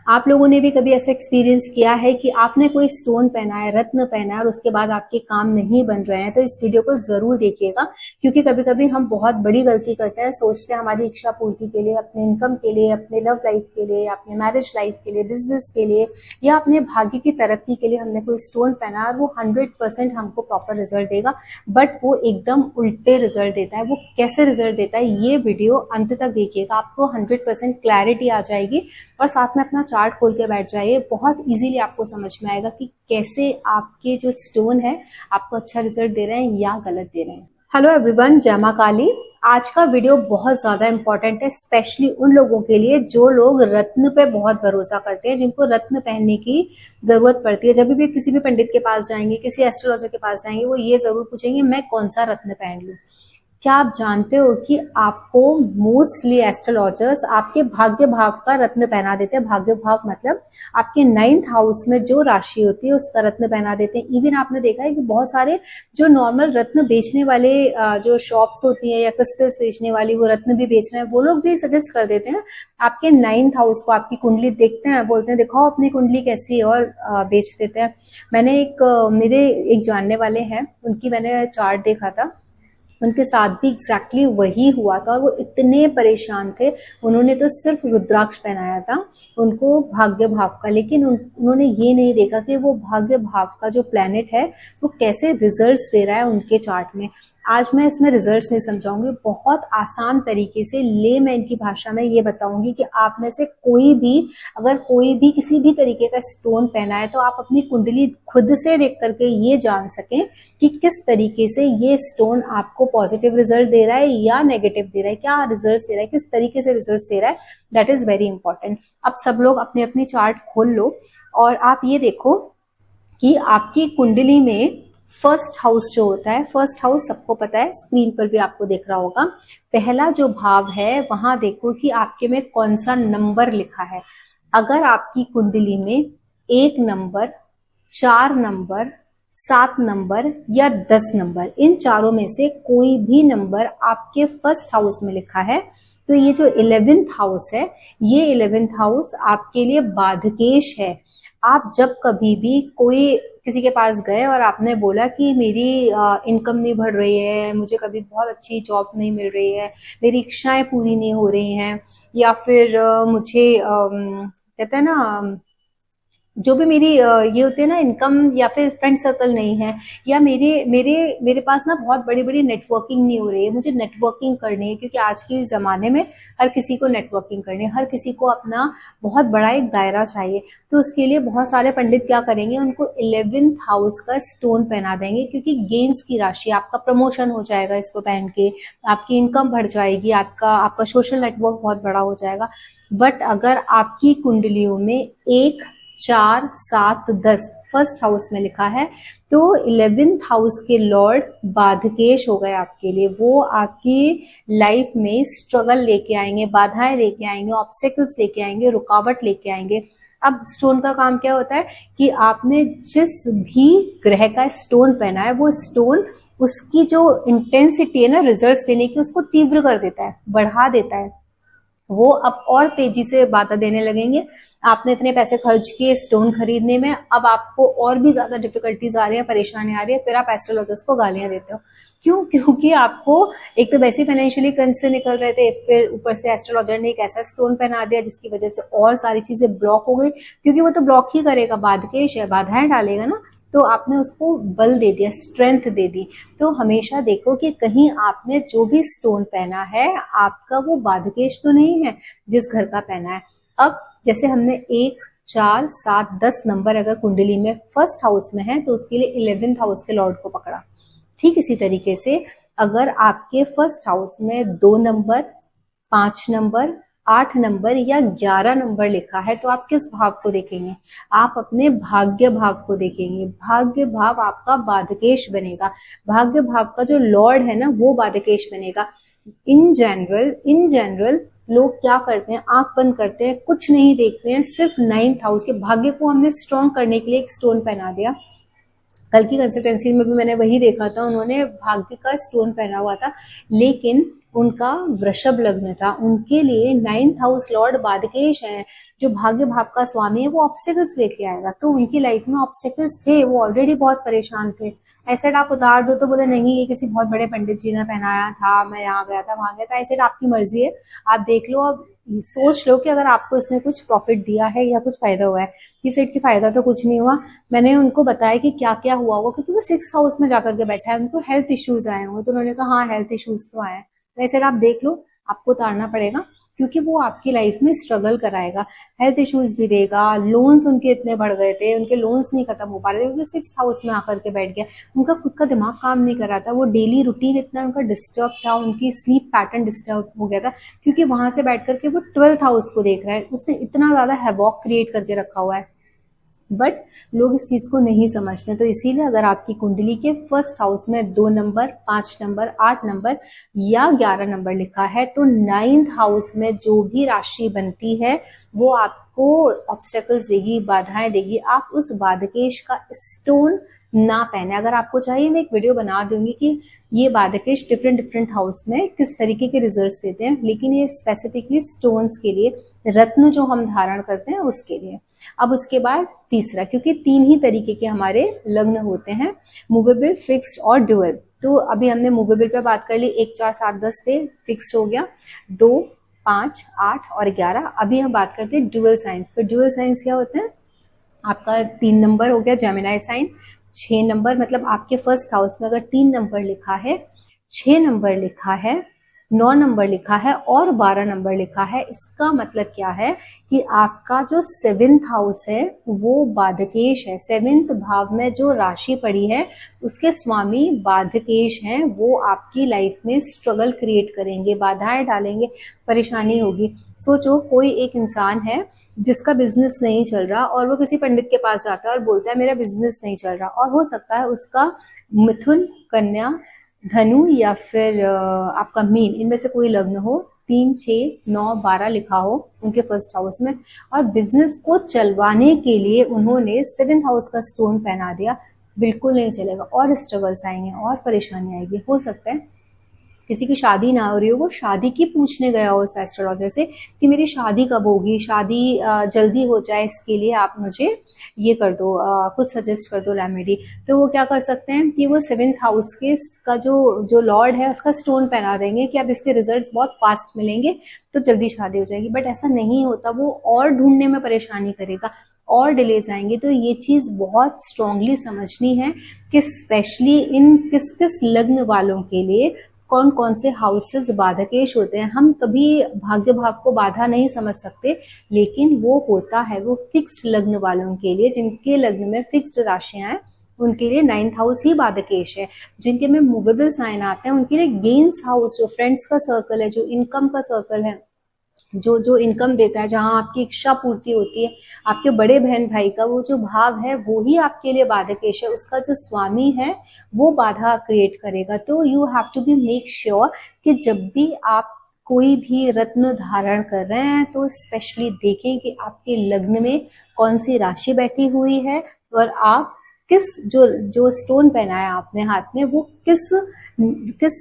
आप लोगों ने भी कभी ऐसा एक्सपीरियंस किया है कि आपने कोई स्टोन पहना है, रत्न पहना है और उसके बाद आपके काम नहीं बन रहे हैं? तो इस वीडियो को जरूर देखिएगा, क्योंकि कभी कभी हम बहुत बड़ी गलती करते हैं। सोचते हैं हमारी इच्छा पूर्ति के लिए, अपने इनकम के लिए, अपने लव लाइफ के लिए, अपने मैरिज लाइफ के लिए, बिजनेस के लिए या अपने भाग्य की तरक्की के लिए हमने कोई स्टोन पहना और वो 100% हमको प्रॉपर रिजल्ट देगा, बट वो एकदम उल्टे रिजल्ट देता है। वो कैसे रिजल्ट देता है, ये वीडियो अंत तक देखिएगा, आपको 100% क्लैरिटी आ जाएगी। और साथ में अपना चार्ट खोल के बैठ जाइए, बहुत इजीली आपको समझ में आएगा कि कैसे आपके जो स्टोन है आपको अच्छा रिजल्ट दे रहे हैं या गलत दे रहे हैं। हेलो एवरीवन, जय मां काली। आज का वीडियो बहुत ज्यादा इंपॉर्टेंट है, स्पेशली उन लोगों के लिए जो लोग रत्न पे बहुत भरोसा करते हैं, जिनको रत्न पहनने की जरूरत पड़ती है। जब भी किसी भी पंडित के पास जाएंगे, किसी एस्ट्रोलॉजर के पास जाएंगे, वो ये जरूर पूछेंगे मैं कौन सा रत्न पहन लूं। क्या आप जानते हो कि आपको मोस्टली एस्ट्रोलॉजर्स आपके भाग्य भाव का रत्न पहना देते हैं? भाग्य भाव मतलब आपके 9th हाउस में जो राशि होती है उसका रत्न पहना देते हैं। इवन आपने देखा है कि बहुत सारे जो नॉर्मल रत्न बेचने वाले जो शॉप्स होती हैं या क्रिस्टल्स बेचने वाली, वो रत्न भी बेच रहे हैं, वो लोग भी सजेस्ट कर देते हैं आपके 9th हाउस को। आपकी कुंडली देखते हैं, बोलते हैं दिखाओ अपनी कुंडली कैसी है, और बेच देते हैं। मैंने मेरे एक जानने वाले हैं, उनकी मैंने चार्ट देखा था, उनके साथ भी एग्जैक्टली वही हुआ था और वो इतने परेशान थे। उन्होंने तो सिर्फ रुद्राक्ष पहनाया था उनको भाग्य भाव का, लेकिन उन्होंने ये नहीं देखा कि वो भाग्य भाव का जो प्लैनेट है वो कैसे रिजल्ट्स दे रहा है उनके चार्ट में। आज मैं इसमें रिजल्ट्स नहीं समझाऊंगी, बहुत आसान तरीके से लेमैन की भाषा में ये बताऊंगी कि आप में से कोई भी अगर कोई भी किसी भी तरीके का स्टोन पहना है तो आप अपनी कुंडली खुद से देख करके ये जान सकें कि किस तरीके से ये स्टोन आपको पॉजिटिव रिजल्ट दे रहा है या नेगेटिव दे रहा है, क्या रिजल्ट दे रहा है, किस तरीके से रिजल्ट दे रहा है। That is very important. अब सब लोग अपनी अपनी चार्ट खोल लो और आप ये देखो कि आपकी कुंडली में फर्स्ट हाउस जो होता है, फर्स्ट हाउस सबको पता है, स्क्रीन पर भी आपको दिख रहा होगा। पहला जो भाव है वहां देखो कि आपके में कौन सा नंबर लिखा है। अगर आपकी कुंडली में 1 नंबर, 4 नंबर, 7 नंबर या 10 नंबर, इन चारों में से कोई भी नंबर आपके फर्स्ट हाउस में लिखा है, तो ये जो 11th हाउस है, ये 11th हाउस आपके लिए बाधकेश है। आप जब कभी भी कोई किसी के पास गए और आपने बोला कि मेरी इनकम नहीं बढ़ रही है, मुझे कभी बहुत अच्छी जॉब नहीं मिल रही है, मेरी इच्छाएं पूरी नहीं हो रही हैं, या फिर मुझे कहते हैं ना, जो भी मेरी ये होती है ना इनकम, या फिर फ्रेंड सर्कल नहीं है, या मेरे मेरे मेरे पास ना बहुत बड़ी बड़ी नेटवर्किंग नहीं हो रही है, मुझे नेटवर्किंग करनी है, क्योंकि आज के जमाने में हर किसी को नेटवर्किंग करनी है, हर किसी को अपना बहुत बड़ा एक दायरा चाहिए। तो उसके लिए बहुत सारे पंडित क्या करेंगे, उनको 11th हाउस का स्टोन पहना देंगे, क्योंकि गेंस की राशि, आपका प्रमोशन हो जाएगा इसको पहन के, आपकी इनकम बढ़ जाएगी, आपका आपका सोशल नेटवर्क बहुत बड़ा हो जाएगा। बट अगर आपकी कुंडलियों में 1, 4, 7, 10 फर्स्ट हाउस में लिखा है, तो 11th हाउस के लॉर्ड बाधकेश हो गए आपके लिए। वो आपकी लाइफ में स्ट्रगल लेके आएंगे, बाधाएं लेके आएंगे, ऑब्स्टेकल्स लेके आएंगे, रुकावट लेके आएंगे। अब स्टोन का काम क्या होता है कि आपने जिस भी ग्रह का स्टोन पहना है, वो स्टोन उसकी जो इंटेंसिटी है ना रिजल्ट्स देने की, उसको तीव्र कर देता है, बढ़ा देता है। वो अब और तेजी से बाधा देने लगेंगे। आपने इतने पैसे खर्च किए स्टोन खरीदने में, अब आपको और भी ज्यादा डिफिकल्टीज आ रही है, परेशानी आ रही है, फिर आप एस्ट्रोलॉजर्स को गालियां देते हो। क्यों? क्योंकि आपको एक तो वैसे फाइनेंशियली कंस से निकल रहे थे, फिर ऊपर से एस्ट्रोलॉजर ने एक ऐसा स्टोन पहना दिया जिसकी वजह से और सारी चीजें ब्लॉक हो गई, क्योंकि वो तो ब्लॉक ही करेगा, बाधकेश है, बाधाएं डालेगा ना, तो आपने उसको बल दे दिया, स्ट्रेंथ दे दी। तो हमेशा देखो कि कहीं आपने जो भी स्टोन पहना है आपका वो बाधकेश तो नहीं है जिस घर का पहना है। अब जैसे हमने 1, 4, 7, 10 नंबर अगर कुंडली में फर्स्ट हाउस में है तो उसके लिए 11th हाउस के लॉर्ड को पकड़ा। ठीक इसी तरीके से अगर आपके फर्स्ट हाउस में 2 नंबर, 5 नंबर, 8 नंबर या 11 नंबर लिखा है, तो आप किस भाव को देखेंगे? आप अपने भाग्य भाव को देखेंगे। भाग्य भाव आपका बाधकेश बनेगा, भाग्य भाव का जो लॉर्ड है ना वो बाधकेश बनेगा। इन जनरल लोग क्या करते हैं, आंख बंद करते हैं, कुछ नहीं देखते हैं, सिर्फ 9th हाउस के भाग्य को हमने स्ट्रॉन्ग करने के लिए एक स्टोन पहना दिया। कल की कंसल्टेंसी में भी मैंने वही देखा था, उन्होंने भाग्य का स्टोन पहना हुआ था, लेकिन उनका वृषभ लग्न था, उनके लिए 9th हाउस लॉर्ड बाधकेश है, जो भाग्य भाव का स्वामी है वो ऑब्स्टेकल्स लेके आएगा। तो उनकी लाइफ में ऑब्स्टेकल्स थे, वो ऑलरेडी बहुत परेशान थे। ऐसे आप उतार दो तो बोले नहीं ये किसी बहुत बड़े पंडित जी ने पहनाया था, मैं यहाँ गया था वहां गया था। ऐसे आपकी मर्जी है, आप देख लो, अब सोच लो कि अगर आपको इसने कुछ प्रॉफिट दिया है या कुछ फायदा हुआ है। इस सेट की फायदा तो कुछ नहीं हुआ। मैंने उनको बताया कि क्या क्या हुआ होगा, क्योंकि वो 6th हाउस में जाकर के बैठा है, उनको हेल्थ इश्यूज आए होंगे। तो उन्होंने कहा हाँ हेल्थ इश्यूज तो आए हैं। तो ऐसे आप देख लो, आपको उतारना पड़ेगा, क्योंकि वो आपकी लाइफ में स्ट्रगल कराएगा, हेल्थ इश्यूज भी देगा। लोन्स उनके इतने बढ़ गए थे, उनके लोन्स नहीं खत्म हो पा रहे थे, क्योंकि 6th हाउस में आकर के बैठ गया। उनका खुद का दिमाग काम नहीं कर रहा था, वो डेली रूटीन इतना उनका डिस्टर्ब था, उनकी स्लीप पैटर्न डिस्टर्ब हो गया था, क्योंकि वहां से बैठ करके वो 12th हाउस को देख रहा है। उसने इतना ज्यादा हैवॉक क्रिएट करके रखा हुआ है, बट लोग इस चीज को नहीं समझते। तो इसीलिए अगर आपकी कुंडली के 1st हाउस में 2 नंबर, 5 नंबर, 8 नंबर या 11 नंबर लिखा है, तो 9th हाउस में जो भी राशि बनती है वो आपको ऑब्स्टेकल्स देगी, बाधाएं देगी। आप उस बाधकेश का स्टोन ना पहने। अगर आपको चाहिए मैं एक वीडियो बना दूंगी कि ये बाधकेश डिफरेंट डिफरेंट हाउस में किस तरीके के रिजल्ट्स देते हैं, लेकिन ये स्पेसिफिकली स्टोन्स के लिए, रत्न जो हम धारण करते हैं उसके लिए। अब उसके बाद तीसरा, क्योंकि 3 ही तरीके के हमारे लग्न होते हैं, मूवेबल, फिक्स्ड और ड्यूअल। तो अभी हमने मूवेबल पे बात कर ली, 1, 4, 7, 10 थे, फिक्स्ड हो गया 2, 5, 8 और 11। अभी हम बात करते हैं ड्यूअल साइंस पे। ड्यूअल साइंस क्या होते हैं? आपका 3 नंबर हो गया जेमिनी साइन, 6 नंबर, मतलब आपके 1st हाउस में अगर 3 नंबर लिखा है, 6 नंबर लिखा है, 9 नंबर लिखा है और 12 नंबर लिखा है, इसका मतलब क्या है कि आपका जो 7th हाउस है वो बाधकेश है। 7th भाव में जो राशि पड़ी है उसके स्वामी बाधकेश हैं, वो आपकी लाइफ में स्ट्रगल क्रिएट करेंगे, बाधाएं डालेंगे, परेशानी होगी। सोचो कोई एक इंसान है जिसका बिजनेस नहीं चल रहा और वो किसी पंडित के पास जाता है और बोलता है मेरा बिजनेस नहीं चल रहा, और हो सकता है उसका मिथुन, कन्या, धनु या फिर आपका मीन, इनमें से कोई लग्न हो, 3, 6, 9, 12 लिखा हो उनके 1st हाउस में, और बिजनेस को चलवाने के लिए उन्होंने 7th हाउस का स्टोन पहना दिया, बिल्कुल नहीं चलेगा और स्ट्रगल्स आएंगे और परेशानी आएगी। हो सकता है किसी की शादी ना हो रही हो, वो शादी की पूछने गया हो उस एस्ट्रोलॉजर से कि मेरी शादी कब होगी, शादी जल्दी हो जाए, इसके लिए आप मुझे ये कर दो, कुछ सजेस्ट कर दो रेमेडी। तो वो क्या कर सकते हैं कि वो 7th हाउस के का जो लॉर्ड है उसका स्टोन पहना देंगे कि अब इसके रिजल्ट्स बहुत फास्ट मिलेंगे तो जल्दी शादी हो जाएगी। बट ऐसा नहीं होता, वो और ढूंढने में परेशानी करेगा और डिलेज आएंगे। तो ये चीज बहुत स्ट्रांगली समझनी है कि स्पेशली इन किस किस लग्न वालों के लिए कौन कौन से हाउसेस बाधकेश होते हैं। हम कभी भाग्य भाव को बाधा नहीं समझ सकते, लेकिन वो होता है, वो फिक्स्ड लग्न वालों के लिए, जिनके लग्न में फिक्स्ड राशियां हैं उनके लिए 9th हाउस ही बाधकेश है। जिनके में मूवेबल साइन आते हैं उनके लिए गेन्स हाउस, जो फ्रेंड्स का सर्कल है, जो इनकम का सर्कल है, जो इनकम देता है, जहां आपकी इच्छा पूर्ति होती है, आपके बड़े बहन भाई का वो जो भाव है वो ही आपके लिए बाधकेश है। उसका जो स्वामी है वो बाधा क्रिएट करेगा। तो you have to be make sure कि जब भी आप कोई भी रत्न धारण कर रहे हैं तो स्पेशली देखें कि आपके लग्न में कौन सी राशि बैठी हुई है और आप किस जो स्टोन पहना है आपने हाथ में वो किस किस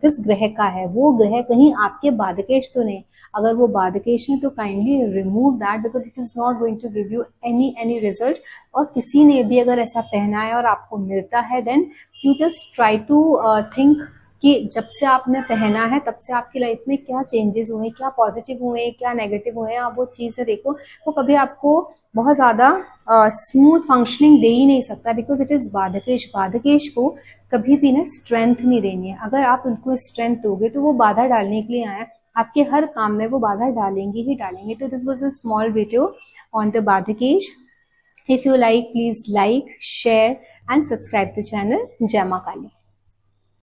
किस ग्रह का है। वो ग्रह कहीं आपके बाधकेश तो नहीं। अगर वो बाधकेश है तो kindly remove that, because it is not going to give you any result. और किसी ने भी अगर ऐसा पहना है और आपको मिलता है, then you just try to think कि जब से आपने पहना है तब से आपकी लाइफ में क्या चेंजेस हुए, क्या पॉजिटिव हुए, क्या नेगेटिव हुए, आप वो चीजें देखो। तो कभी आपको बहुत ज्यादा स्मूथ फंक्शनिंग दे ही नहीं सकता, बिकॉज इट इज बाधकेश। बाधकेश को कभी भी ना स्ट्रेंथ नहीं देनी है। अगर आप उनको स्ट्रेंथ दोगे तो वो बाधा डालने के लिए आए, आपके हर काम में वो बाधा डालेंगे ही डालेंगे। तो this was a small video on the बाधकेश। If you like, please like, share and subscribe the channel. जय मां काली।